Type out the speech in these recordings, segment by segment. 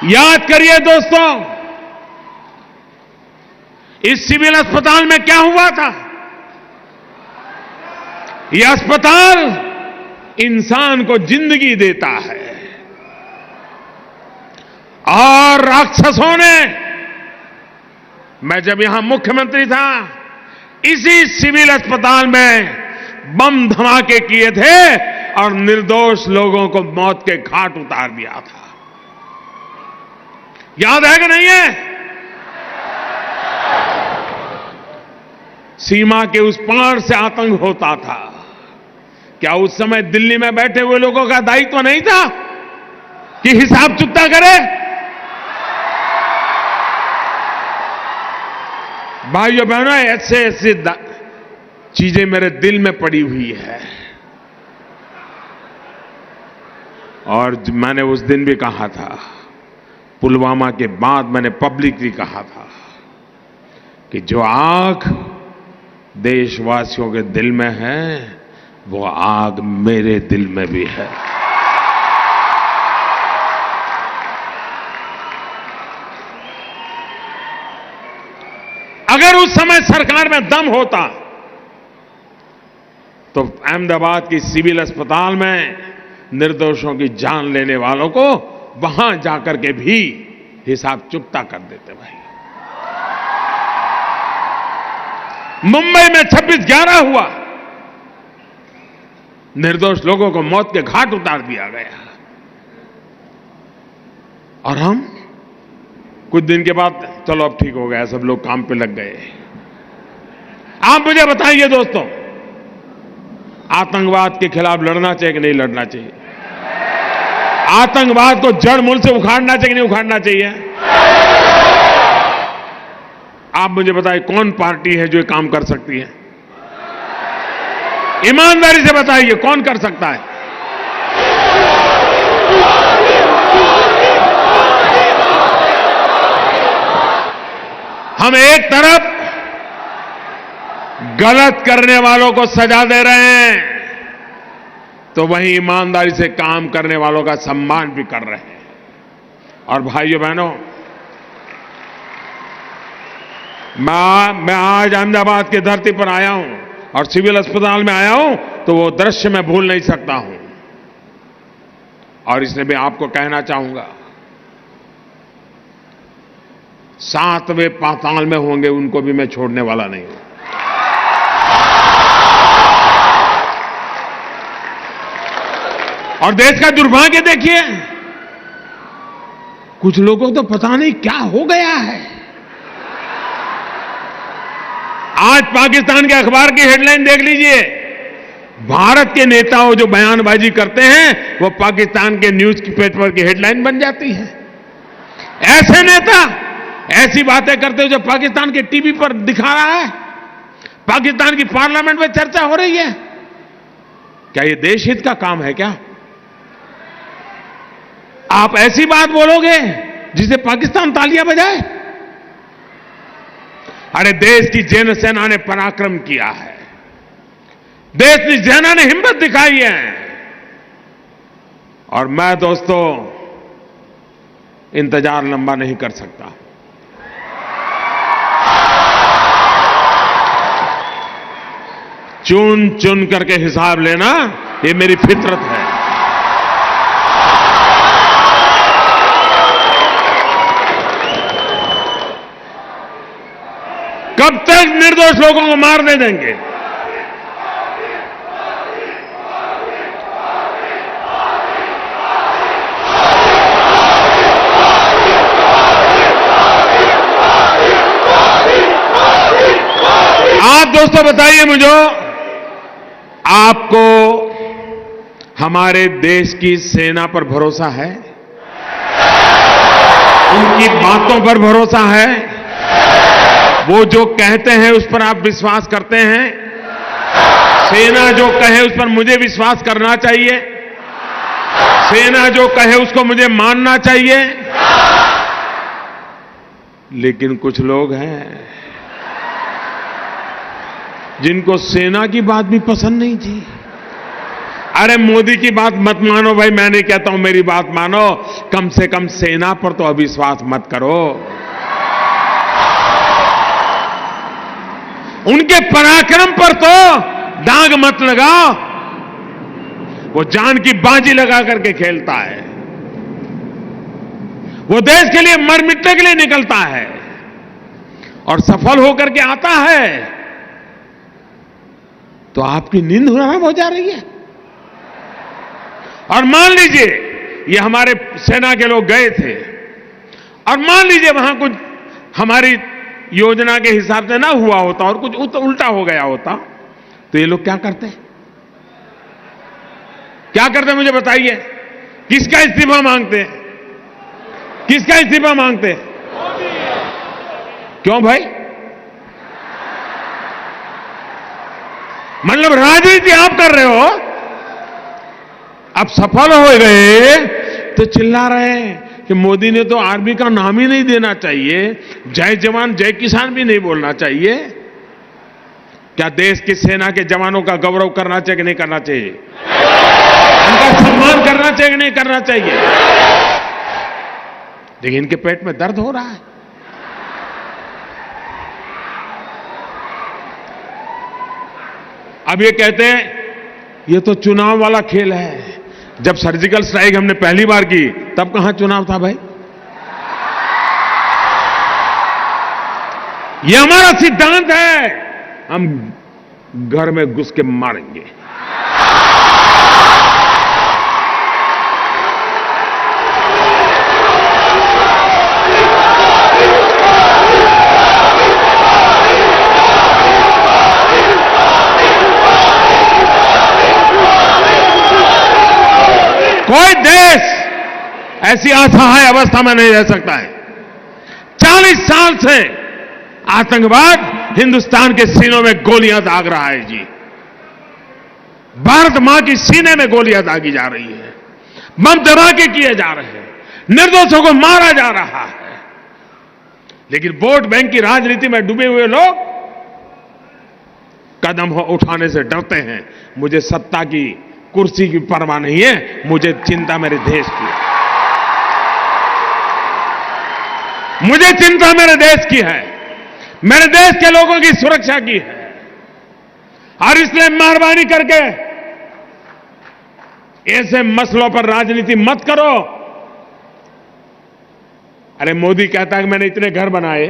याद करिए दोस्तों, इस सिविल अस्पताल में क्या हुआ था। यह अस्पताल इंसान को जिंदगी देता है और राक्षसों ने, मैं जब यहां मुख्यमंत्री था, इसी सिविल अस्पताल में बम धमाके किए थे और निर्दोष लोगों को मौत के घाट उतार दिया था। याद है कि नहीं है? सीमा के उस पार से आतंक होता था। क्या उस समय दिल्ली में बैठे हुए लोगों का दायित्व नहीं था कि हिसाब चुकता करे? भाइयों बहनों, ऐसे ऐसे चीजें मेरे दिल में पड़ी हुई है। और मैंने उस दिन भी कहा था, पुलवामा के बाद मैंने पब्लिकली कहा था कि जो आग देशवासियों के दिल में है, वो आग मेरे दिल में भी है। अगर उस समय सरकार में दम होता तो अहमदाबाद की सिविल अस्पताल में निर्दोषों की जान लेने वालों को वहां जाकर के भी हिसाब चुकता कर देते। भाई, मुंबई में 26/11 हुआ, निर्दोष लोगों को मौत के घाट उतार दिया गया, और हम कुछ दिन के बाद चलो अब ठीक हो गया, सब लोग काम पे लग गए। आप मुझे बताइए दोस्तों, आतंकवाद के खिलाफ लड़ना चाहिए कि नहीं लड़ना चाहिए? आतंकवाद को जड़ मूल से उखाड़ना चाहिए कि नहीं उखाड़ना चाहिए? आप मुझे बताइए, कौन पार्टी है जो ये काम कर सकती है? ईमानदारी से बताइए, कौन कर सकता है? हम एक तरफ गलत करने वालों को सजा दे रहे हैं, तो वहीं ईमानदारी से काम करने वालों का सम्मान भी कर रहे हैं। और भाइयों बहनों, मैं आज अहमदाबाद की धरती पर आया हूं और सिविल अस्पताल में आया हूं, तो वो दृश्य मैं भूल नहीं सकता हूं। और इसलिए मैं आपको कहना चाहूंगा, 7वें पाताल में होंगे उनको भी मैं छोड़ने वाला नहीं हूं। और देश का दुर्भाग्य देखिए, कुछ लोगों को तो पता नहीं क्या हो गया है। आज पाकिस्तान के अखबार की हेडलाइन देख लीजिए, भारत के नेताओं जो बयानबाजी करते हैं वो पाकिस्तान के न्यूज पेपर की हेडलाइन बन जाती है। ऐसे नेता ऐसी बातें करते हो जो पाकिस्तान के टीवी पर दिखा रहा है, पाकिस्तान की पार्लियामेंट में चर्चा हो रही है। क्या ये देश हित का काम है क्या? आप ऐसी बात बोलोगे जिसे पाकिस्तान तालियां बजाए? अरे देश की जैन सेना ने पराक्रम किया है, देश की सेना ने हिम्मत दिखाई है। और मैं दोस्तों इंतजार लंबा नहीं कर सकता। चुन चुन करके हिसाब लेना ये मेरी फितरत है। कब तक निर्दोष लोगों को मारने देंगे? आप दोस्तों बताइए मुझे, आपको हमारे देश की सेना पर भरोसा है? उनकी बातों पर भरोसा है? वो जो कहते हैं उस पर आप विश्वास करते हैं? सेना जो कहे उस पर मुझे विश्वास करना चाहिए? सेना जो कहे उसको मुझे मानना चाहिए? लेकिन कुछ लोग हैं जिनको सेना की बात भी पसंद नहीं थी, अरे मोदी की बात मत मानो भाई, मैं नहीं कहता हूं, मेरी बात मानो। कम से कम सेना पर तो अविश्वास मत करो। उनके पराक्रम पर तो दाग मत लगाओ। वो जान की बाजी लगा करके खेलता है, वो देश के लिए मर मिटने के लिए निकलता है और सफल होकर के आता है, तो आपकी नींद हराम हो जा रही है। और मान लीजिए ये हमारे सेना के लोग गए थे और मान लीजिए वहां कुछ हमारी योजना के हिसाब से ना हुआ होता और कुछ उल्टा हो गया होता, तो ये लोग क्या करते? क्या करते मुझे बताइए? किसका इस्तीफा मांगते? किसका इस्तीफा मांगते? क्यों भाई? मतलब राजनीति आप कर रहे हो, अब सफल हो गए तो चिल्ला रहे हैं कि मोदी ने तो आर्मी का नाम ही नहीं देना चाहिए, जय जवान जय किसान भी नहीं बोलना चाहिए। क्या देश की सेना के जवानों का गौरव करना चाहिए कि नहीं करना चाहिए? उनका सम्मान करना चाहिए कि नहीं करना चाहिए? लेकिन इनके पेट में दर्द हो रहा है। अब ये कहते हैं ये तो चुनाव वाला खेल है। जब सर्जिकल स्ट्राइक हमने पहली बार की तब कहां चुनाव था भाई? ये हमारा सिद्धांत है, हम घर में घुस के मारेंगे। कोई देश ऐसी असहाय अवस्था में नहीं रह सकता है। 40 साल से आतंकवाद हिंदुस्तान के सीनों में गोलियां दाग रहा है जी। भारत मां की सीने में गोलियां दागी जा रही है, बम धमाके किए जा रहे हैं, निर्दोषों को मारा जा रहा है। लेकिन वोट बैंक की राजनीति में डूबे हुए लोग कदम उठाने से डरते हैं। मुझे सत्ता की कुर्सी की परवाह नहीं है, मुझे चिंता मेरे देश की है। मुझे चिंता मेरे देश की है, मेरे देश के लोगों की सुरक्षा की है। और इसलिए मेहरबानी करके ऐसे मसलों पर राजनीति मत करो। अरे मोदी कहता है कि मैंने इतने घर बनाए,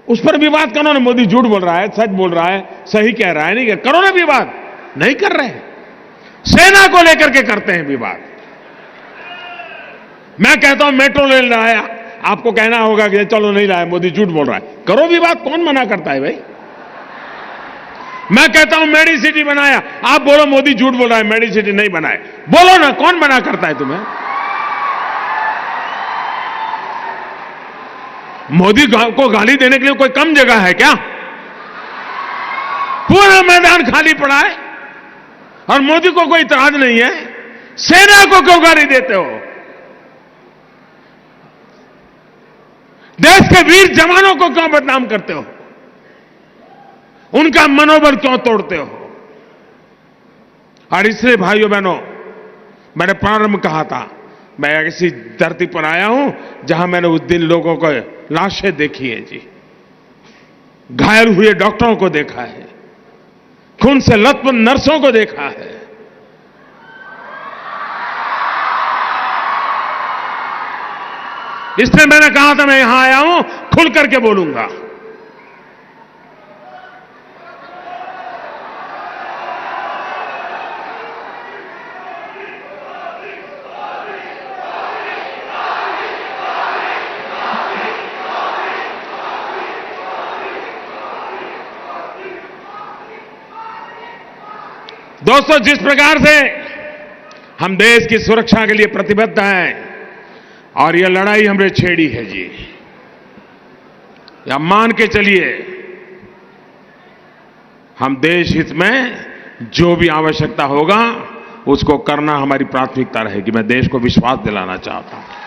उस पर विवाद करो ना। मोदी झूठ बोल रहा है, सच बोल रहा है, सही कह रहा है, नहीं करो ना विवाद। नहीं कर रहे, सेना को लेकर के करते हैं विवाद। मैं कहता हूं मेट्रो रेल लाया, आपको कहना होगा कि चलो नहीं लाया, मोदी झूठ बोल रहा है। करो विवाद, कौन मना करता है भाई? मैं कहता हूं मेडी सिटी बनाया, आप बोलो मोदी झूठ बोल रहा है, मेडी सिटी नहीं बनाए। बोलो ना, कौन मना करता है तुम्हें? मोदी को गाली देने के लिए कोई कम जगह है क्या? पूरा मैदान खाली पड़ा है और मोदी को कोई इतराज नहीं है। सेना को क्यों गाली देते हो? देश के वीर जवानों को क्यों बदनाम करते हो? उनका मनोबल क्यों तोड़ते हो? और इसलिए भाइयों बहनों, मैंने प्रारंभ कहा था, मैं ऐसी धरती पर आया हूं जहां मैंने उस दिन लोगों को लाशें देखी है जी, घायल हुए डॉक्टरों को देखा है, खून से लथपथ नर्सों को देखा है। इसलिए मैंने कहा था मैं यहां आया हूं, खुल करके बोलूंगा। दोस्तों, जिस प्रकार से हम देश की सुरक्षा के लिए प्रतिबद्ध हैं और यह लड़ाई हमने छेड़ी है जी, या मान के चलिए हम देश हित में जो भी आवश्यकता होगा उसको करना हमारी प्राथमिकता रहेगी। मैं देश को विश्वास दिलाना चाहता हूं।